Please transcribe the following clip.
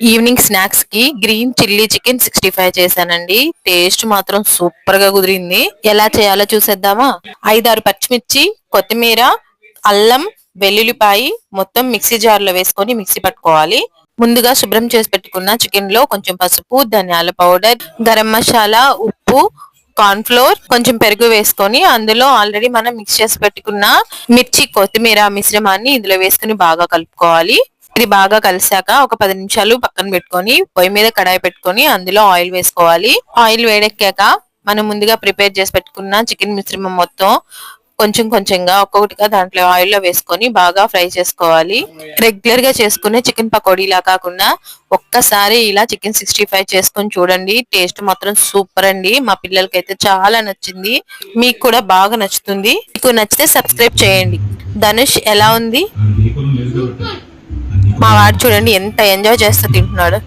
Evening snacks కి green chilli chicken 65 చేశానండి. Taste మాత్రం సూపర్ గా కుదిరింది. ఎలా చేయాలో చూసేద్దామా. 5-6 పచ్చిమిర్చి, కొత్తిమీర, అల్లం, వెల్లుల్లిపాయి మొత్తం మిక్సీ జార్ లో వేసుకొని మిక్సీ పట్టుకోవాలి. ముందుగా శుభ్రం చేసి పెట్టుకున్న చికెన్ లో కొంచెం పసుపు, ధనియాల పౌడర్, గరం మసాలా, ఉప్పు, కార్న్ ఫ్లోర్, కొంచెం పెరుగు వేసుకొని అందులో ఆల్రెడీ మనం మిక్స్ చేసి పెట్టుకున్న మిర్చి, కొత్తిమీర మిశ్రమాన్ని ఇందులో వేసుకుని బాగా కలుపుకోవాలి. ఇది బాగా కలిసాక ఒక 10 నిమిషాలు పక్కన పెట్టుకొని పొయ్యి మీద కడాయి పెట్టుకొని అందులో ఆయిల్ వేసుకోవాలి. ఆయిల్ వేడెక్కాక మనం ముందుగా ప్రిపేర్ చేసి పెట్టుకున్న చికెన్ మిశ్రమం మొత్తం కొంచెం కొంచెంగా ఒక్కొక్కటిగా దాంట్లో ఆయిల్లో వేసుకొని బాగా ఫ్రై చేసుకోవాలి. రెగ్యులర్ గా చేసుకునే చికెన్ పకోడీలా కాకుండా ఒక్కసారి ఇలా చికెన్ 65 చేసుకొని చూడండి. టేస్ట్ మాత్రం సూపర్ అండి. మా పిల్లలకైతే చాలా నచ్చింది. మీకు కూడా బాగా నచ్చుతుంది. మీకు నచ్చితే సబ్స్క్రైబ్ చేయండి. ధనుష్ ఎలా ఉంది? మా వాడు చూడండి ఎంత ఎంజాయ్ చేస్తూ తింటున్నాడు.